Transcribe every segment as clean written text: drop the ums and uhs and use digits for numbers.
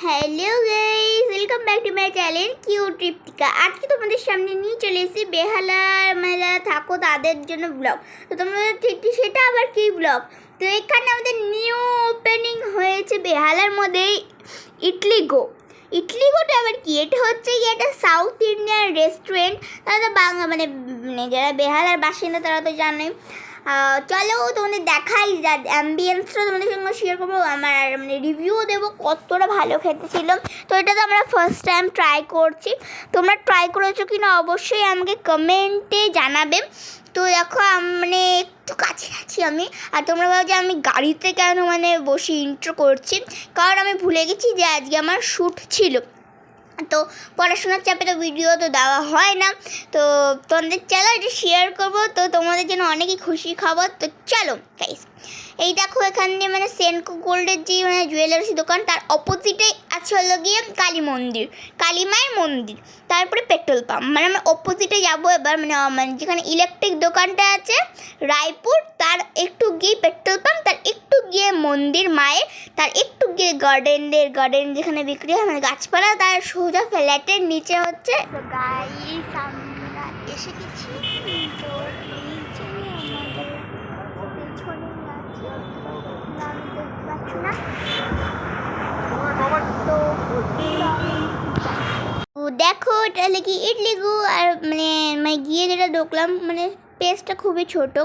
Hello guys, welcome back to my channel cute Triptika. আজকে তোমাদের সামনে নিয়ে চলে এসেছি বেহালার মেলা থাকো তাদের জন্য ব্লগ। তো তোমাদের ঠিক সেটা আবার কী ব্লগ? তো এখানে আমাদের নিউ ওপেনিং হয়েছে বেহালার মধ্যে ইডলিগোটা আবার কি? এটা হচ্ছে কি একটা সাউথ ইন্ডিয়ান রেস্টুরেন্ট। তারা তো বাংলা মানে যারা বেহালার বাসিন্দা তারা তো জানেই। চলো তোমাদের দেখাই, অ্যাম্বিয়েন্সটা তোমাদের সঙ্গে শেয়ার করবো, আমার মানে রিভিউও দেবো কতটা ভালো খেতে ছিল। তো এটা তো আমরা ফার্স্ট টাইম ট্রাই করছি। তোমরা ট্রাই করেছো কি না অবশ্যই আমাকে কমেন্টে জানাবে। তো দেখো মানে একটু কাছে আছি আমি, আর তোমরা ভাবো যে আমি গাড়িতে কেন মানে বসে ইন্ট্রো করছি, কারণ আমি ভুলে গেছি যে আজকে আমার শ্যুট ছিল। তো পড়াশোনার চাপে তো ভিডিও তো দেওয়া হয় না। তো তোমাদের চলো এটা শেয়ার করবো, তো তোমাদের জন্য অনেকই খুশি খবর। তো চলো গাইস, এই দেখো এখানে মানে সেনকো গোল্ডের যে মানে জুয়েলার্সি দোকান, তার অপোজিটে আছে হলো গিয়ে কালী মন্দির, কালী মায়ের মন্দির, তারপরে পেট্রোল পাম্প। মানে আমি অপোজিটে যাবো এবার, মানে যেখানে ইলেকট্রিক দোকানটা আছে রায়পুর, তার একটু গিয়ে পেট্রোল পাম্প, তার একটু গিয়ে মন্দির মায়ের, তার একটু গিয়ে গার্ডেন যেখানে বিক্রি হয় মানে গাছপালা, তার সোজা ফ্ল্যাটের নিচে হচ্ছে। তো গাইস আমরা এসে গেছি। তো দেখো এটা কি ইডলিগু, আর মানে গিয়ে যেটা ঢুকলাম মানে পেজটা খুবই ছোটো,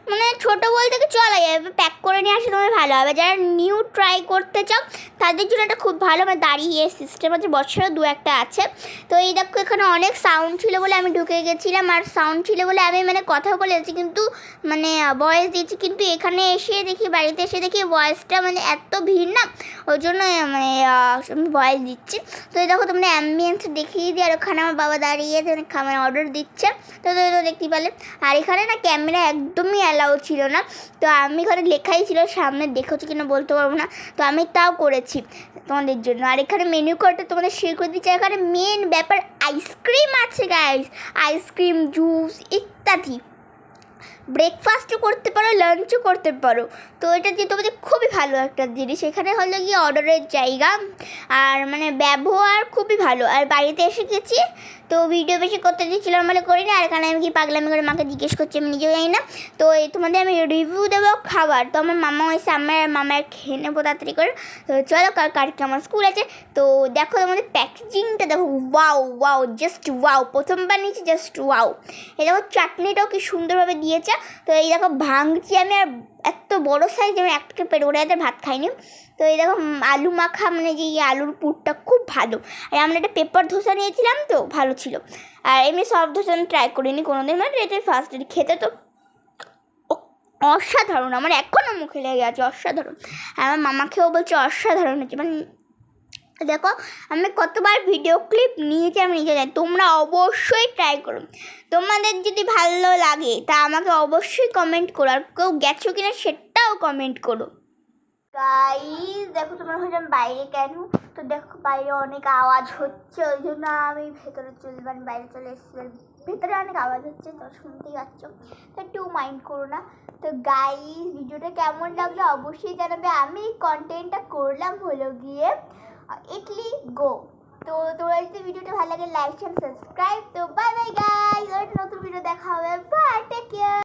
মানে ছোটো বলতে কি চলা যাবে, প্যাক করে নিয়ে আসলে তোমার ভালো হবে। যারা নিউ ট্রাই করতে চাও তাদের জন্য এটা খুব ভালো, মানে দাঁড়িয়ে সিস্টেম আছে, বছরে দু একটা আছে। তো এই দেখো এখানে অনেক সাউন্ড ছিল বলে আমি ঢুকে গেছিলাম, আর সাউন্ড ছিল বলে আমি মানে কথা বলেছি কিন্তু মানে ভয়েস দিয়েছি, কিন্তু এখানে এসে দেখি, বাড়িতে এসে দেখি ভয়েসটা মানে এত ভিড় না, ওই জন্য মানে আমি ভয়েস দিচ্ছি। তো এই দেখো তোমরা অ্যাম্বিয়েন্স দেখিয়ে দিই, আর ওখানে আমার বাবা দাঁড়িয়ে মানে অর্ডার দিচ্ছে। তো দেখতে পেলে, আর এখানে না ক্যামেরা একদমই অ্যালাউ ছিল না। তো আমি এখানে লেখাই ছিল সামনে, দেখেছো কিনা বলতে পারবো না, তো আমি তাও করেছি তোমাদের জন্য। আর এখানে মেনু কার্ডটা তোমাদের শেয়ার করে দিচ্ছি। এখানে মেন ব্যাপার আইসক্রিম আছে গাইস, আইসক্রিম, জুস ইত্যাদি। ব্রেকফাস্টও করতে পারো, লাঞ্চও করতে পারো। তো এটা যে তোমাদের খুবই ভালো একটা জিনিস। এখানে হলো গিয়ে অর্ডারের জায়গা, আর মানে ব্যবহার খুবই ভালো। আর বাড়িতে এসে গেছি, তো ভিডিও বেশি করতে দিয়েছিলাম বলে করিনি। আর এখানে আমি কি পাগলামি করে মাকে জিজ্ঞেস করছি, আমি নিজেও জানি না। তো এই তোমাদের আমি রিভিউ দেবো খাবার। তো আমার মামা হয়েছে, আমার মামার খেয়ে নেবো তাড়াতাড়ি করে। তো চলো কার কি আমার স্কুল আছে। তো দেখো তোমাদের প্যাকেজিংটা দেখো, ওয়াও জাস্ট ওয়াও, প্রথমবার নিয়েছি জাস্ট ওয়াও। এই দেখো চাটনিটাও কি সুন্দরভাবে দিয়েছে। তো এই দেখো ভাঙছি আমি, আর এত বড়ো সাইজ আমি একটাকে পেট করে এদের ভাত খাইনি। তো এই দেখো আলু মাখা, মানে যে আলুর পুরটা খুব ভালো। আর আমরা একটা পেপার ধোসা নিয়েছিলাম, তো ভালো ছিল। আর এমনি সব ধোসা আমি ট্রাই করিনি কোনোদিন, মানে এটাই ফার্স্ট। খেতে তো অসাধারণ, আমার এখনও মুখে লেগে আছে, অসাধারণ। আর আমার মামাকেও বলছে অসাধারণ হচ্ছে। মানে দেখো আমি কতবার ভিডিও ক্লিপ নিয়েছি আমি নিজে জানি, তোমরা অবশ্যই ট্রাই করো। তোমাদের যদি ভালো লাগে তা আমাকে অবশ্যই কমেন্ট করো, আর কেউ গেছো কিনা সেটাও কমেন্ট করো। গাইস দেখো তোমরা হচ্ছে বাইরে কেন, তো দেখো বাইরে অনেক আওয়াজ হচ্ছে, ওই জন্য আমি ভেতরে বাইরে চলে এসেছি। ভেতরে অনেক আওয়াজ হচ্ছে, তো শুনতেই পাচ্ছ, তো একটু মাইন্ড করো না। তো গাইস ভিডিওটা কেমন লাগলো অবশ্যই জানাবে। আমি কন্টেন্টটা করলাম হলো গিয়ে ইডলি গো। তো তোমরা যদি ভিডিওটা ভালো লাগে লাইক শেয়ার সাবস্ক্রাইব। তো বাই বাই গাইস, আর নতুন ভিডিও দেখা হবে, বাই, টেক কেয়ার।